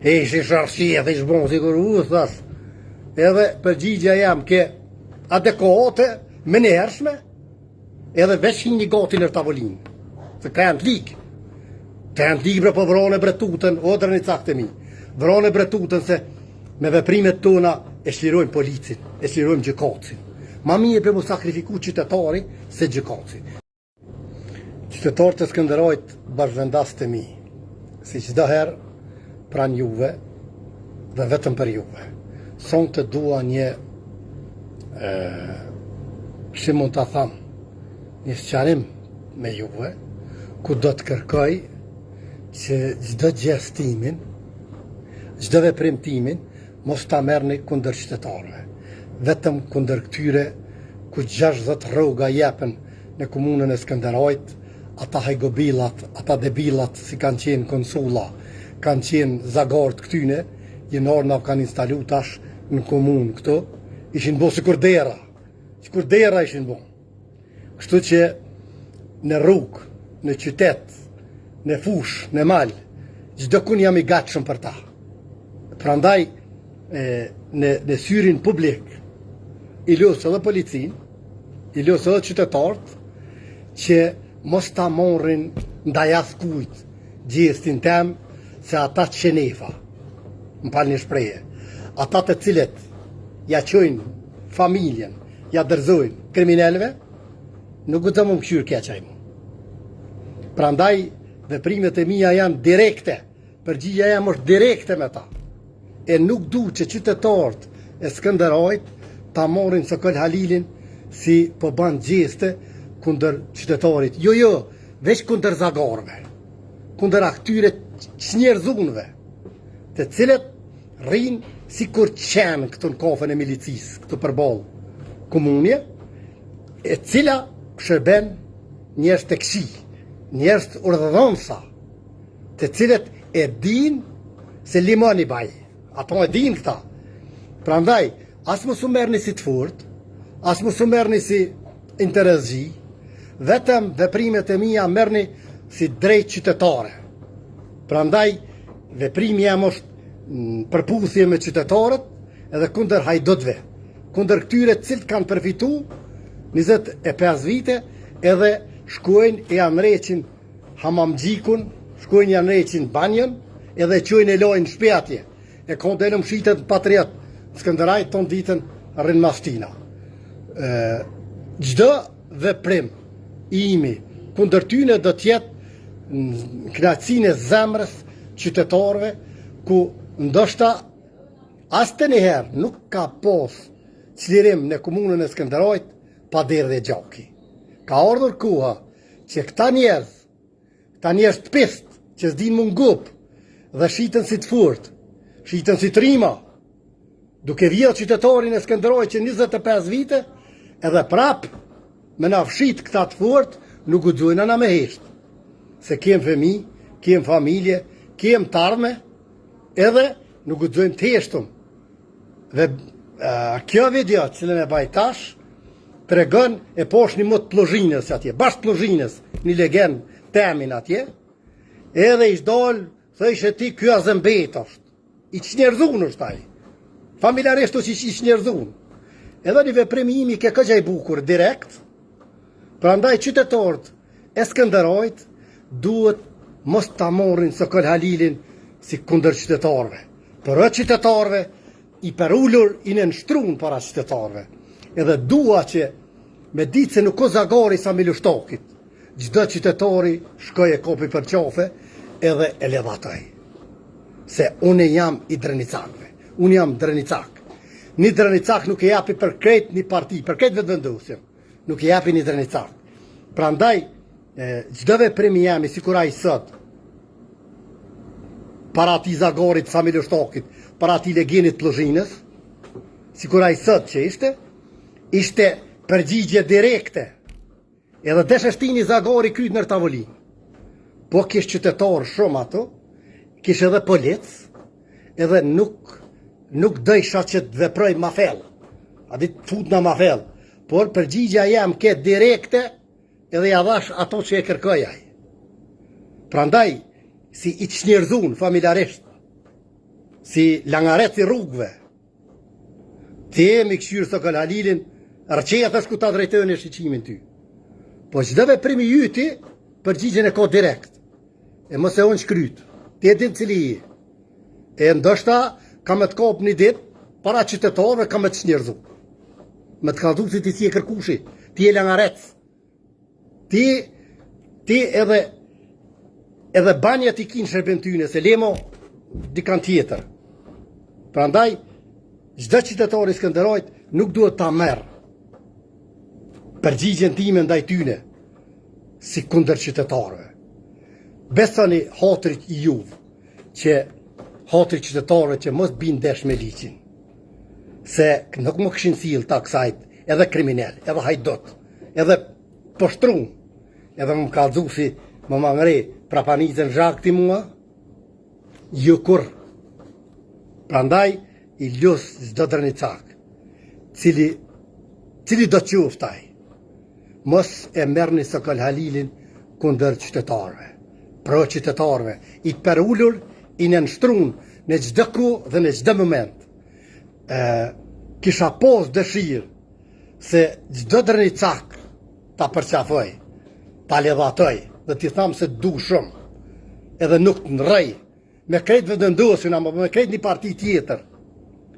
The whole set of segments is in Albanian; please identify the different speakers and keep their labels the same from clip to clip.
Speaker 1: E si sharësia, dhe ishbon, si kur thash. Edhe përgjigja jam ke adekuate, me njershme, edhe veç një gati në tavolinë. Se ka janë të ligë. Ka janë të ligë bre po vrone bretutën, o drëni caktë mi. Vrone bretutën se me veprimet tona e shlirojmë policin, e shlirojmë gjykatësin. Ma mirë për mu sakrifiku qytetari se gjykatësin. Qytetarët të Skënderajt bashkëvendas të mi, si çdo herë pran juve dhe vetëm për juve. Son të dua një, si mund të tham, një sqarim me juve, ku do të kërkoj që çdo gjestimin, çdo veprimtimin, mos ta merrni kundër qytetarëve. Vetëm kundër këtyre ku 60 rroga jepen në komunën e Skënderajt, ata hajgobillat, ata debillat si kanë qenë konsulla, kanë qenë zagartë këtyne, jenor na kanë instalu tash në komunë këto, ishin bo si kurdera ishin bo. Kështu që në rrugë, në qytet, në fush, në mal, çdo kun jam i gatshëm për ta. Prandaj në syrin publik, i losë edhe policin, i losë edhe qytetarët, që mos ta morrin ndaj askujt gjestin tem, se ata të shenefa, më palë një shpreje, ata të cilët ja qojnë familjen, ja dërzojnë kriminelve, nuk u të më këshyrë keqaj mu. Prandaj, veprimet e mija janë direkte, përgjigja jam është direkte me ta. E nuk du që qytetarët e Skënderajt ta morin së këll Halilin si po ban gjeste kundër qytetarit. Jo, veç kundër zagarve, kundër aktyre qnjerzunve, të cilët rrinë si kur qenë këtu në kafën e milicisë, këtu përballë komunje, e cila shërben njerëz të këqij, njerëz të urdhëdhënësa, të cilët e din se limoni baj, ato e din këta. Prandaj, as mos u merrni si të furt, as mos u merrni si interesgji, vetëm veprimet e mia merrni si drejt qytetare. Prandaj, veprimi jam është përputhje me qytetarët edhe kundër hajdutëve, kundër këtyre cilët kanë përfitu 25 vite edhe shkojnë e anreqin hamamgjikun, shkojnë e anreqin banjën edhe qojnë e lojnë shpjatje. E konë delëm shitet në patriot Skënderajt ton ditën rrinë mastina. Gjdo veprim imi kundër tyne do tjetë në knaqësinë e zemrës qytetarëve, ku ndoshta as të njëherë nuk ka pos çlirim në komunën e Skënderajt pa derë dhe gjaki. Ka ardhur koha që këta njerëz të pist, që s'din mungup dhe shiten si të furt, shiten si të rima, duke vjedhë qytetarin e Skënderajt që 25 vite, edhe prap me na fshit këta të furt, nuk u gjojna na me hesht. Se kem fëmi, kem familje, kem tarme, edhe nuk u gjojmë të heshtum. Dhe kjo video që në me bajtash, tregon e posh një mot plozhinës atje, bashkë plozhinës, një legend temin atje, edhe ish dollë, thëshë ti kjo azembet është, i qnjerzun është taj, familjarisht është i qnjerzun. Edhe një veprimi imi ke këgjaj bukur direkt, prandaj qytetarët e Skënderajt duhet mos ta morrin së këll Halilin si kundër qytetarëve. Për qytetarëve i perullur i në nështrun para qytetarëve. Edhe dua që me ditë se nuk o zagari sa Milushtokit, gjdo qytetari shkoj e kopi për qafe edhe e ledhataj. Se unë jam i Drenicakve, unë jam Drenicak. Një Drenicak nuk e japi për krejt një parti, për krejt vetë vendosim, nuk e japi një Drenicak. Prandaj, gjdo veprimi jemi, si kura i sot, para ati zagarit sa Milushtokit, para ati legenit plozhinës, si kura i sot që ishte përgjigje direkte, edhe deshështini zagari kryt nër tavolin. Po kish qytetarë shumë ato, kish edhe polic, edhe nuk dësha që të veproj ma fel, a ditë fut në ma fel, por përgjigja jam ke direkte, edhe ja dhash ato që e kërkojaj. Prandaj, si i qnjerzun familjarisht, si langaret i rrugëve. Ti me këshyrë Sokol Halilin, rëqeja thash ku ta drejtojnë e shiqimin ty. Po çdo veprim i yti, përgjigjen e ka direkt. E mos e unë shkryt. Ti e din cili i. E ndoshta ka me të kap një dit, para qytetarëve ka me të shnjërzu. Me të kaldu si ti si e kërkushi. Ti e langarec. Ti edhe banja ti kinë shërbim tyne, se lemo dikan tjetër. Prandaj, çdo qytetar i Skënderajt nuk duhet ta merr përgjigjen time ndaj tyne si kundër qytetarëve. Besoni hatrit i juve, që hatrit qytetarëve që mos bin desh me ligjin. Se nuk më këshin sill taksajt, edhe kriminal, edhe hajdot, edhe poshtrum, edhe më kallëzu si më mangre prapanitën zhakti mua, jo kur. Prandaj, i ljus çdo drënicak, cili do qoftaj, mos e merrni Sokol Halilin kundër qytetarëve, pro qytetarëve, i përullur, i nënshtrun në çdo kohë dhe në çdo moment. Kisha pos dëshirë se çdo drënicak ta përqafoj, ta ledhatoj, dhe t'i tham se du shumë, edhe nuk të nrej, me krejt vëdëndosin, ama me krejt një parti tjetër.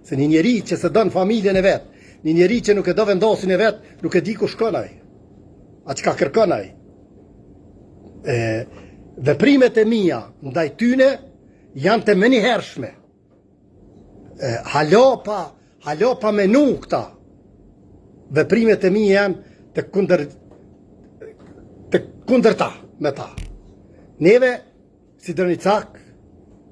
Speaker 1: Se një njeri që se donë familjen e vetë, një njeri që nuk e do vendosin e vetë, nuk e di ku shkonaj. A qka kërkonaj. Veprimet e mija ndaj tyne janë të menihershme. Halo pa menu këta. Veprimet e mija janë të kundër ta, me ta. Neve, si drënicak,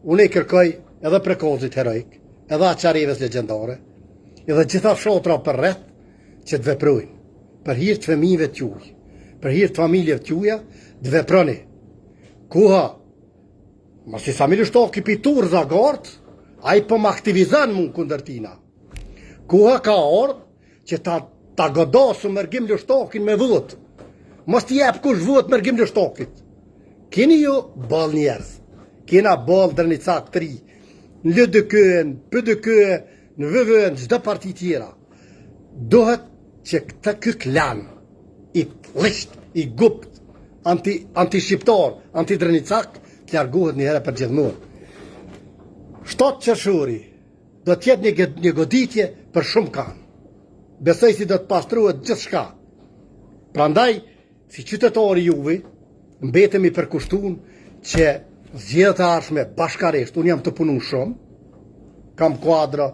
Speaker 1: unë i kërkoj edhe prekozit heroik, edhe aqareves legendare, edhe gjitha fshotra për rreth që të veprojnë, për hir të fëmijëve të juaj, për hir të familjeve të juaja, të veproni. Kuha, mos i familje shtoki pitur zagart, ai po më aktivizon mu kundër tina. Kuha ka ardhur që ta godosu mërgim lështokin me vot. Mos t'i jep kush vot mërgim lështokit. Keni ju ball njerëz, kena ball drënicak të ri, në LDK-n, PDK-n, në VV-n, çdo parti tjera. Dohet që ky klan i lisht, i gupt, anti-shqiptar, anti-drënicak, të largohet një herë për gjithmonë. 7 qershori do t'jetë një goditje për shumë kanë. Besoj si do të pastruhet gjithçka. Prandaj, si qytetari juve, mbetemi përkushtun që zgjedhjet e ardhshme bashkarisht, unë jam të punu shumë, kam kuadra,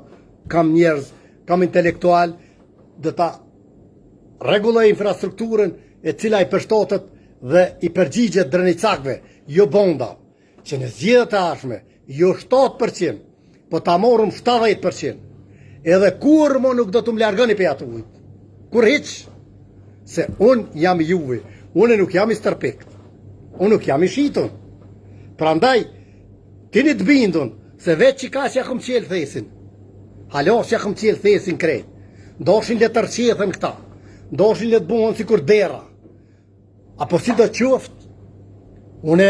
Speaker 1: kam njerëz, kam intelektual, dhe ta rregulloj infrastrukturën e cila i përshtatet dhe i përgjigjet drënicakve, jo bonda, që në zgjedhjet e ardhshme, jo 7%, po ta morëm 70%. Edhe kur mo nuk do të më largoni për atë ujtë. Kur hiq, se unë jam i juve, unë nuk jam i stërpekt, unë nuk jam i shitun. Prandaj, tini të bindun, se veç që ka që jakum qelë thesin, halo që jakum qelë thesin krejt, ndoshin le të rqethen këta, ndoshin le të buon si kur dera, apo si do qoftë, une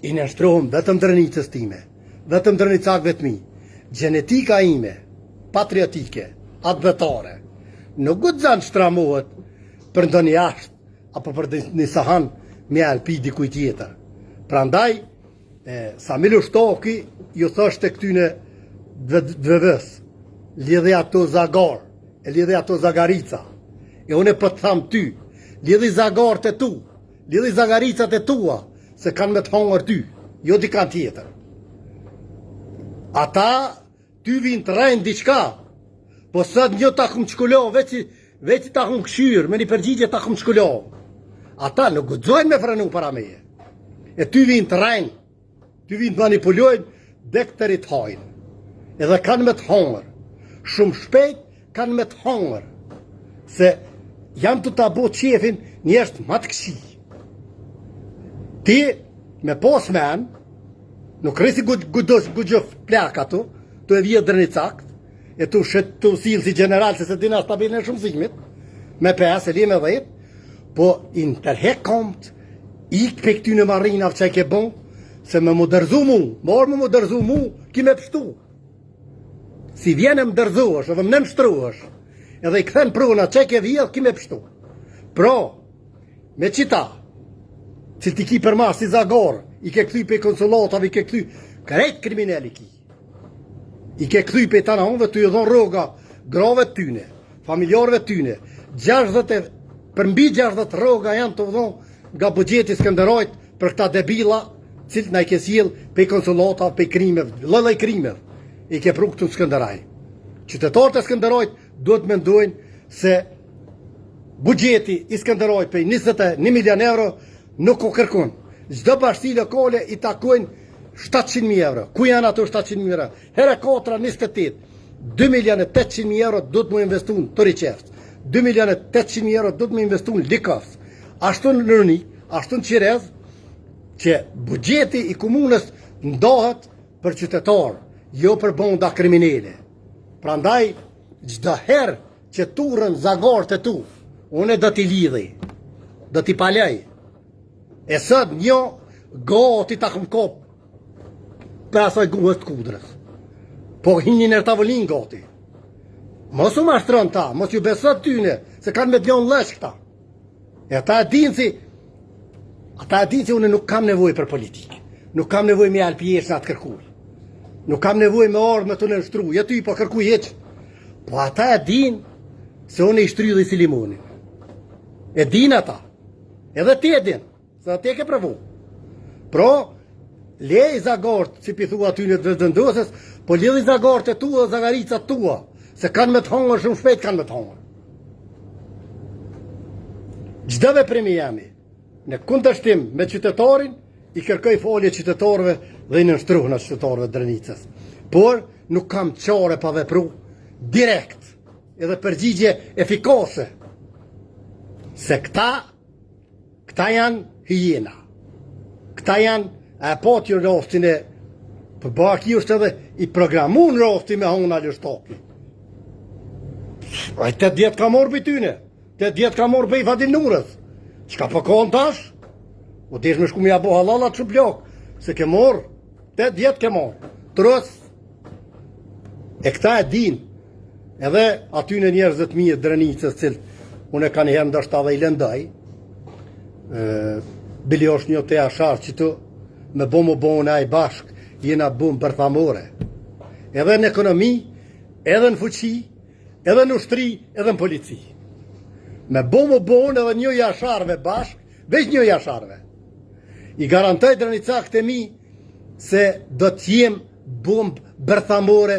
Speaker 1: i nështrohëm vetëm drënicës time, vetëm drënicakve të mi, genetika ime, patriotike, atvetare, nuk gudzan shtramohet për ndonjë jashtë, apo për një sahan me alpi dikuj tjetër. Prandaj, Samilu Shtoki ju thoshte këtyne dvevës, lidhe ato zagar, e lidhe ato zagarica, e une për të thamë ty, lidhe zagarët e tu, lidhe zagaricat e tua, se kanë me të hongër ty, jo dikan tjetër. Ata, ty vinë të rejnë diqka, po sët një ta këmë qkullo, veci ta këmë këshyrë, me një përgjigje ta këmë qkullo. Ata nuk gudzojnë me frenu para meje. E ty vinë të rejnë, ty vinë të manipulojnë, dhe këtërit hajnë. Edhe kanë me të hongër. Shumë shpejt kanë me të hongër. Se jam të ta bo qefin njështë ma të këqi. Ti, me pos men, nuk rrisi gudjof plak ato, të e vjetë drënicakt, e të shetë të usilë si general, se se dina stabilin e shumësimit, me 5, e li me 10, po interhek komt, ik pe këtyne marinav që e ke bon, se me më dërzu mu, morë me më dërzu mu, ki me pështu. si vjenë më dërzuash edhe më nënështruash, edhe i këthen pruna që ke vjedh ki me pështu. Pro, me qita, që ti ki për mas si Zagor, i ke këthy për konsulatave, i ke këthy krejt kriminali ki. I ke këthy për të nëhonve të ju dhon roga, grave të tyne, familjarve të tyne, për mbi 60 roga janë të dhon nga bugjeti Skënderajt për këta debila, cilët na i ke sjell për konsulata, për krimev, lëllaj krimev, i ke pru këtu në Skënderaj. Qytetarët e Skënderajt duhet mendojnë se bugjeti i Skënderajt për 21 milion euro nuk o kërkon. Çdo bashki lokale i takojnë 700.000 euro. Ku janë ato 700.000 euro? Hera 4, 28. 2.800.000 euro do të më investu në të riqeft. 2.800.000 euro do të më investu në Likos. Ashtu në Lërni, ashtu në Qirez, që bugjeti i komunës ndohet për qytetarë, jo për bonda kriminele. Prandaj, çdo herë që turën Zagor të tu, unë do t'i lidhi, do t'i palej. E sot një gati ta këm kop për asaj guhës të Kudrës. Po hinin e tavolin gati. Mos u mashtron ta, mos ju besot tyne, se kanë me t'lon lësh këta. E ata e dinë si unë nuk kam nevoj për politikë. Nuk kam nevoj me alpjesh në atë kërkuj. Nuk kam nevoj me orë me të nështru. Ja ty po kërkuj heq. Po ata e dinë se unë i shtry dhe si limonin. E dinë ata. Edhe ti e dinë. Se ati e ke pravu. Pro, lej Zagort, si pithu aty në të vëzdëndosës, po lej Zagort e tua, Zagaricat tua, se kanë me të hongër, shumë shpejt kanë me të hongër. Çdo veprimi jemi, në kundërshtim me qytetarin, i kërkoj folje qytetarëve dhe i nënshtruhen atë qytetarëve Drenicës. Por, nuk kam qare pa vepru direkt, edhe përgjigje efikase, se këta janë hyjena. Këta janë e pati rastin e përbaki është edhe i programun rastin me hona lështaki. A i 8 djetë ka morë për tyne, 8 djetë ka morë për i Fadil Nurës. Qka për kohën tash? O desh me shku me jabo halalat që blok, se ke morë, 8 djetë ke morë. Tërës, e këta e din, edhe aty në njerëzët mirë Drenicës cilë, unë e ka një herë ndashta dhe i lëndaj, bili është një të jasharë që të me bo në ajë bashk, jena bëmë bërthamore. Edhe në ekonomi, edhe në fuqi, edhe në ushtri, edhe në polici. Me bo edhe një jasharëve bashk, veç një jasharëve. I garantoj Drenica këtë mi se do t'jem bëmë bërthamore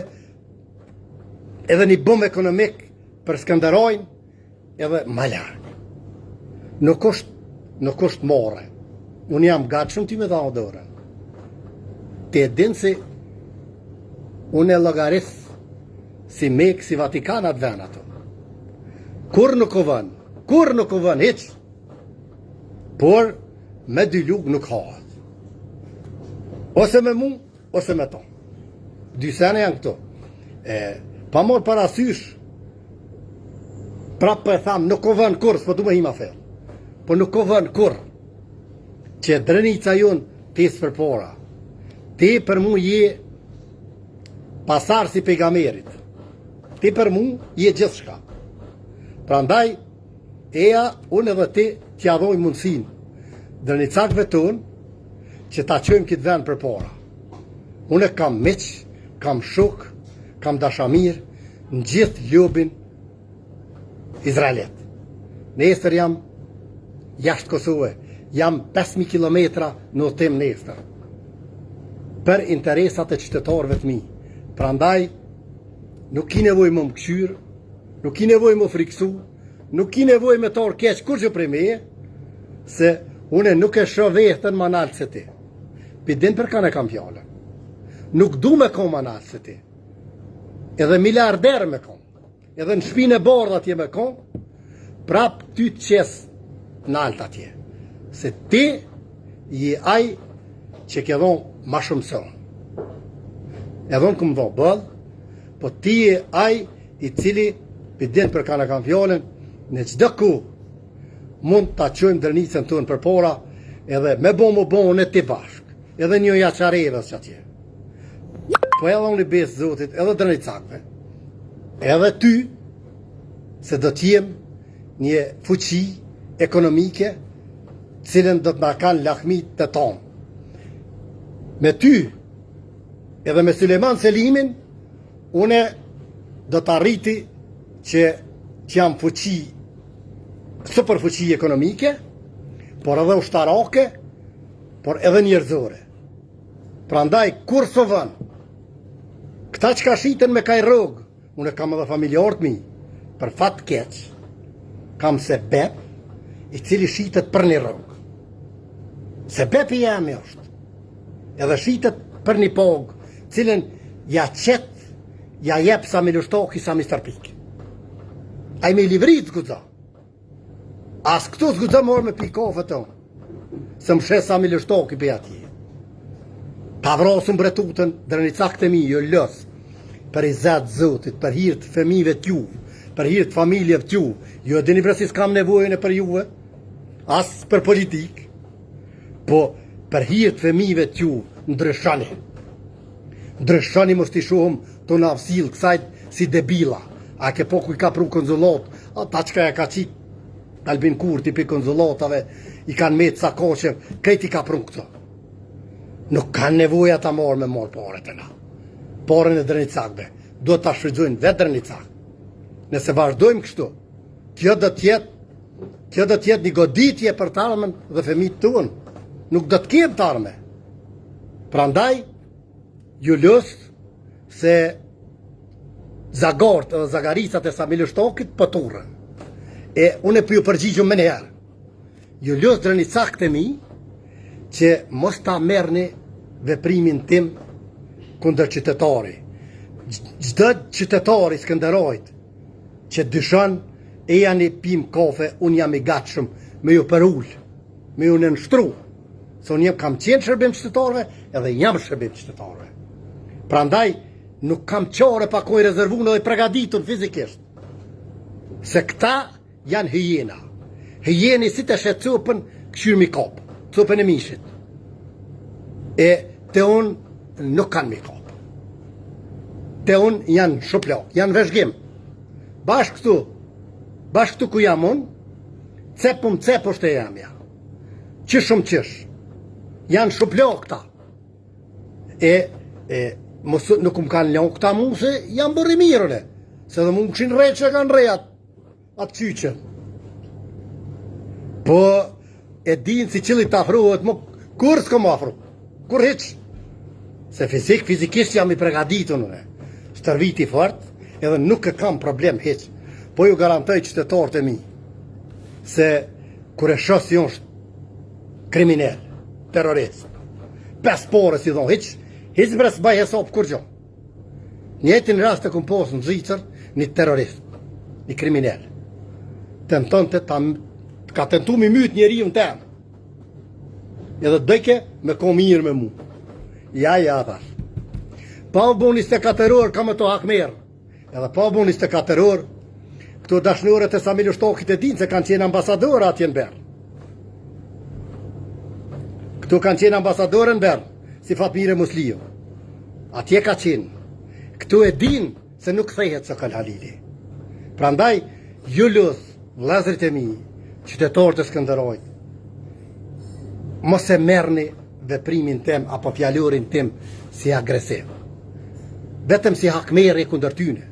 Speaker 1: edhe një bëmë ekonomik për Skënderajin edhe ma largë. Nuk është more. Unë jam gatshëm ty me dhanë dorën. Te dinë se unë e logaris si Mekë, si Vatikan atë ven ato. Kur nuk o vën, hiq. Por me dy lugë nuk hahet. Ose me mu, ose me to. Dy sene janë këto. Pa morë parasysh, prapë për e thamë, nuk o vën kur, s'po du me hima fel. Po nuk o vën kur, që Drenica jonë tesë për pora. Ti për mu je pasar si pejgamberit. Ti për mu je gjithë shka. Pra ndaj, eja, unë edhe ti t'ja dhoj mundësin Drenicakve tonë që ta qojmë këtë vend për para. Unë kam miq, kam shok, kam dashamir në gjithë ljubin Izraelit. Nesër jam jashtë Kosove, jam 5.000 kilometra në udhtim nesër. Për interesat e qytetarëve të mi. Pra ndaj, nuk ki nevoj më këqyr, nuk ki nevoj më friksu, nuk ki nevoj me torë keq kur që prej meje, se une nuk e shë vetën më nalë se ti. Pidin për kanë e kam fjallën. Nuk du me kom më nalë se ti. Edhe miliarder me kom. Edhe në shpinë e bardhat je me kom, prap ty të qesë nalët atje. Se ti je aj që ke dhonë ma shumë sonë. E dhonë këmë dhonë bëllë, po ti je aj i cili pidin për kanë e kam fjallën, në qdo ku mund të qojmë Drenicën tonë për para, edhe me bo në ti bashk, edhe një jaqarevës që atje. Po edhe unë i besë Zotit, edhe drejtësakve, edhe ty, se do t'jem një fuqi ekonomike, cilën do t'na kanë lakmit të tonë. Me ty, edhe me Suleman Selimin, une do t'arriti që jam fuqi, super fuqi ekonomike, por edhe ushtarake, por edhe njerëzore. Prandaj, kur së vën, këta që ka shiten me kaj rogë, unë kam edhe familjarët mi, për fat keq, kam sebep, i cili shitet për një rogë. Sebepi jemi është, edhe shitet për një pogë, cilën ja qetë, ja jep sa me lushtokë, sa me stërpikë. A i me livrit zgudza. As këtu zgudza morë me pikofe tonë, se më shes sa me lushtokë i për atje. Ta vrosën bretutën, drënicak të mi, jo lësë, për i zetë Zotit, për hirtë fëmive t'ju, për hirtë familjeve t'ju, jo dini presis kam nevojën e për juve, as për politikë, po për hirtë fëmive t'ju, ndryshani. Ndryshani mos t'i shohëm të navësil kësajt si debila. A ke po ku i ka pru konzulat, ata qka e ka qitë Albin Kurti për konzulatave, i kanë metë sa koqe, krejt i ka pru këto. Nuk kanë nevoja ta morë me morë pare të na. Pare në drënicakve. Do të shfrydzojnë vetë drënicak. Nëse vazhdojmë kështu, kjo do t'jetë një goditje për të armën dhe femit tunë. Nuk do t'kem të arme. Prandaj, ju lësë se zagort dhe zagarisat e Samilështokit pëturën. E unë e për ju përgjigjum me njerë. Ju lësë drënicak të mi, që mos ta merrni veprimin tim kundër qytetari. Çdo qytetari Skënderajt që dyshon e janë i pim kafe, unë jam i gatshëm me ju për ull, me ju në nështru. Se unë kam qenë shërbim qytetarëve edhe jam shërbim qytetarëve. Prandaj nuk kam qare pa koj rezervun edhe pregaditur fizikisht. Se këta janë hyjena. Hyjeni si të shetë cupën këshyrë mi kapë. Cupën e mishit. E të unë nuk kanë mi kapë. Të unë janë shuplok, janë veshgim. Bashkë këtu ku jam unë, cepëm cep është e jamja. Qishëm qish. Janë shuplok këta. Nuk më kanë lënë këta mu se janë bërri mirële. Se dhe mu më këshin rejtë që kanë rejat atë qyqë. Po e dinë si qëllit të afruhet, kur s'kom afru, kur hiq. Se fizikisht jam i pregaditun, stërviti fort, edhe nuk e kam problem hiq. Po ju garantoj qytetarët e mi, se kur e shos jo është kriminel, terrorist, 5 pore si dhonë, hiq bres baj hesop kur gjo. Njetin rast të kom posë në Zvicër, një terrorist, një kriminel. Ka tentu mi myt njeri në temë. Edhe dëke me ko mirë me mu. Ja, thash. Pa u bu 24 orë ka me to hakmerë. Edhe pa u bu 24 orë, këto dashnore të Samilështokit e dinë se kanë qenë ambasadorë atje në Berë. Këto kanë qenë ambasadorë në Berë, si Fatmire Musliju. Atje ka qenë. Këto e dinë se nuk thehet së Kal Halili. Prandaj, ju luth, vllezërit e mi, qytetarët e Skënderajt, mos e merrni veprimin tim apo fjalurin tim si agresiv. Vetëm si hakmerë kundër tyne.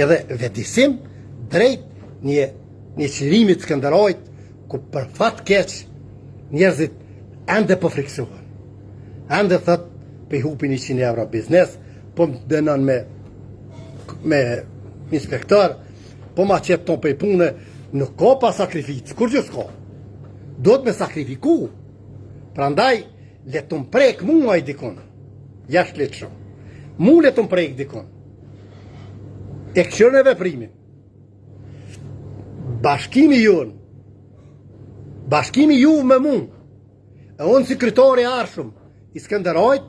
Speaker 1: Edhe vedisim drejt një qërimit Skënderajt ku për fat keq njerëzit ende po friksohen. Ende thot pe hupin 100 euro biznes, po më dënon me inspektor, po ma qep ton pe pune. Nuk ka pa sakrificë, kur që s'ka. Do të me sakrifiku. Prandaj, le të më prek mua i dikon. Jashtë letë shumë. Mu le të më prek dikon. E këshërën e veprimin. Bashkimi ju me mu, e unë si kryetari arshëm i Skënderajt,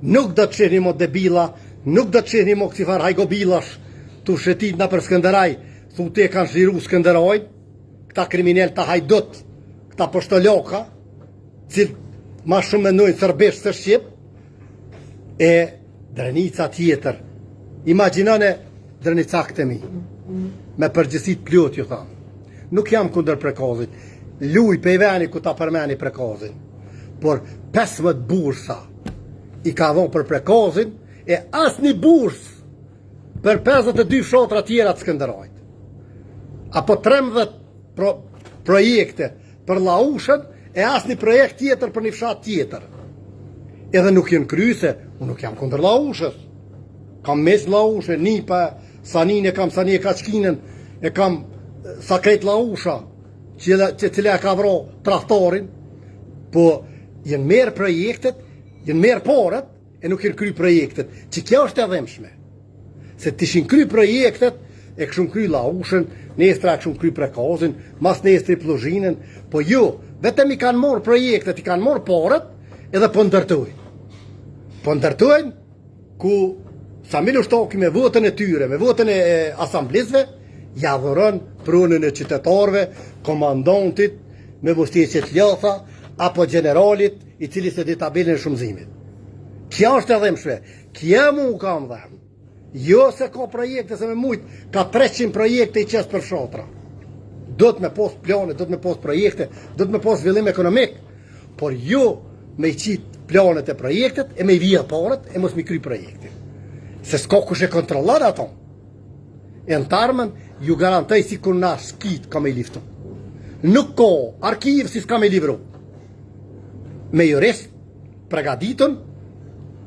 Speaker 1: nuk do të qeni mo debila, nuk do të qeni mo kësifar hajgobilash, të shetit na për Skënderaj, thotë e kanë shliru Skënderajt, këta kriminell të hajdut, këta poshtoloka, cilë ma shumë mendojnë serbisht se shqip, e drenica tjetër. Imagjinone drenicak të mi, me përgjësit plot ju thamë. Nuk jam kundër prekazit, luj pe i veni ku ta përmeni prekazin, por 15 bursa i ka dhonë për prekazin, e asni burs për 52 fshatra tjera të Skënderajt. Apo 13 projekte për Llaushën, e asni projekt tjetër për një fshat tjetër. Edhe nuk jenë kryse, unë nuk jam kundër Llaushës. Kam mes Llaushë, Nipa, Sanin e kam Sani e Kaçkinën, e kam Sakret Llausha, cila ka vro traktorin, po jenë merë projektet, jenë merë porët, e nuk jenë kry projektet, që kjo është e dhemshme. Se të ishin kry projektet, e këshum kry Llaushën, nestra e këshum kry prekazin, mas nestri pluzhinën, po jo, vetëm i kanë morë projektet, i kanë morë porët, edhe po ndërtojnë. Po ndërtojnë, ku Samil Ushtoki me votën e tyre, me votën e asamblizve, ja dhurën prunën e qytetarve, komandantit, me vështirësit ljatha, apo generalit, i cili se di tabelin e shumëzimit. Kja është edhe mshve, kja mu kam dhemë. Jo se ka projekte, se me mujtë, ka 300 projekte i qesë për fshatra. Do të me pos plane, do të me pos projekte, do të me pos zhvillim ekonomik, por jo me i qitë planet e projektet, e me i vija parët, e mos mi kry projekte. Se s'ka kush e kontrollar ato. E në tarmen, ju garantoj si kur na shkit ka me i liftu. Nuk ka arkiv si s'ka me i livru. Me jurist, pregaditën,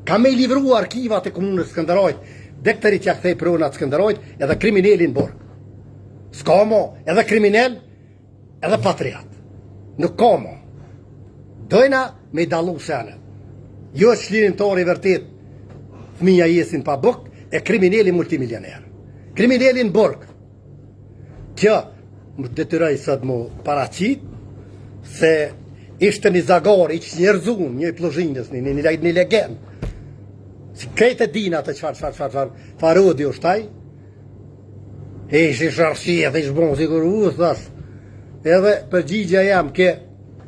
Speaker 1: ka me i livru arkivat e komunës Skënderajt, dekteri që ja kthej pronat Skënderajt, edhe kriminelin borg. S'ka mo, edhe kriminel, edhe patriat. Nuk ka mo. Dojna me i dalu sene. Jo është shlirimtari vërtet, fëmija jesin pa buk, e krimineli multimilioner. Kriminelin borg. Kjo, më detyroj sot mu paraqit, se ishte një zagar, ishte një rëzun, një pluzhinës, një legend. Si krejt e dina të qfar, farodi u shtaj, e ishte sharshi, edhe ishte bon, sigur u, thash, edhe përgjigja jam ke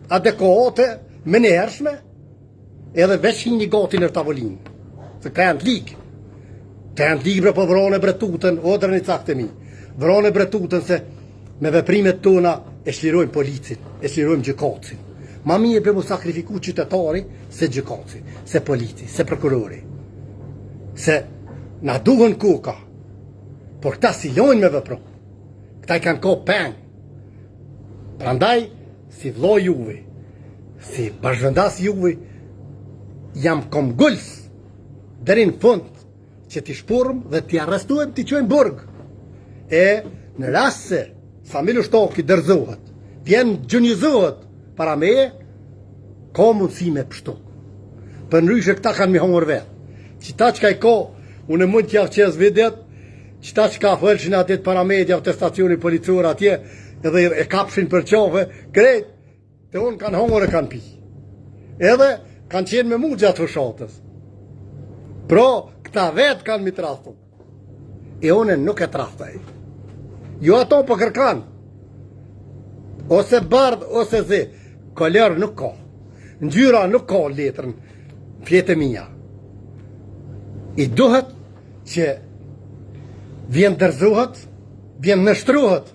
Speaker 1: adekuate, me nërshme, edhe veç një gati në tavolinë, se ka janë të ligë. Të janë të ligë bre po vrone bretutën, o dërë një cakë të mi, vrone bretutën se me veprimet tona e shlirojmë policin, e shlirojmë gjykatësin. Ma mirë për mu sakrifiku qytetari se gjykatësi, se polici, se prokurori. Se na duhen koka, por këta si lojnë me vëpru. Këta i kanë ko peng. Prandaj, si vlo juve, si bashkëvendas juve, jam kom guls, dherin fund, që t'i shpurëm dhe t'i arrestuem t'i qojnë burg. E në rast se Samil Ushtoki dërzohet, vjen gjunizohet para meje, ka mundësi me pështu. Për nëryshe këta kanë mi hongër vetë. Qita që ka i ko, unë mund t'ja qes videt, qita që ka fëllshin atit para meje, të stacioni policor atje, edhe e kapshin për qove, krejt, të unë kanë hongër e kanë pi. Edhe kanë qenë me mu gjatë fëshatës. Pro, këta vetë kanë mi trastu. E unë nuk e trastaj. Jo ato po kërkan. Ose bardh, ose zi. Kolor nuk ka. Ngjyra nuk ka letrën. Fjetë mija. I duhet që vjen dërzohet, vjen nështruhet.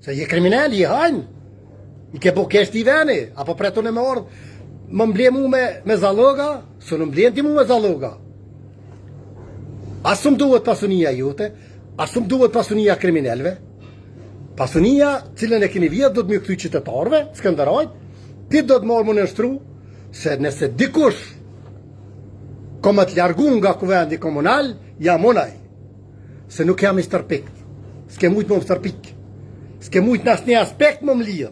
Speaker 1: Se je kriminal, je hajnë. I ke po kesh t'i veni. Apo pretun e me ardhë. Më mble mu me zaloga, së në mblen ti mu me zaloga. Asum duhet pasunia jote, asum duhet pasunia kriminelve. Pasunia cilën e keni vjetë do të më këthy qytetarve, Skënderajt, ti do të marrë më nështru, se nëse dikush koma të largun nga kuvendi komunal, jam unaj. Se nuk jam i stërpikt. S'ke mujt më stërpik. S'ke mujt në asë një aspekt më lidh.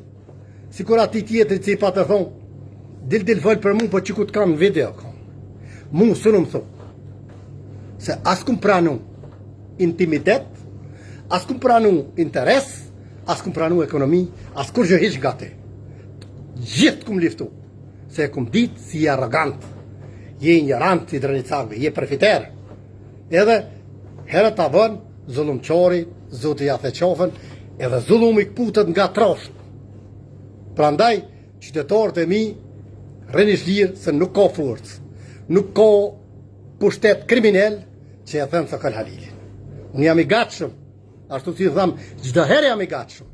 Speaker 1: Si kur ati tjetëri që i pa të thonë, dil fol për mu, po që ku të kam në video. Mu së në më thonë. Se as kum pranu intimitet, as kum pranu interes, as kum pranu ekonomi, as kur gjë hiq gati. Gjithë kum liftu. Se kum ditë si arrogant, je ignorant i drenicave, je përfiter. Edhe herët ta vën, zullumqori, zotë ja the qofën, edhe zullumi këputet nga trosht. Prandaj, qytetarët e mi, rënish lirë se nuk ka forcë, nuk ka pushtet kriminal që e thënë Sokol Halilin. Unë jam i gatshëm, ashtu si thëmë, çdo herë jam i gatshëm.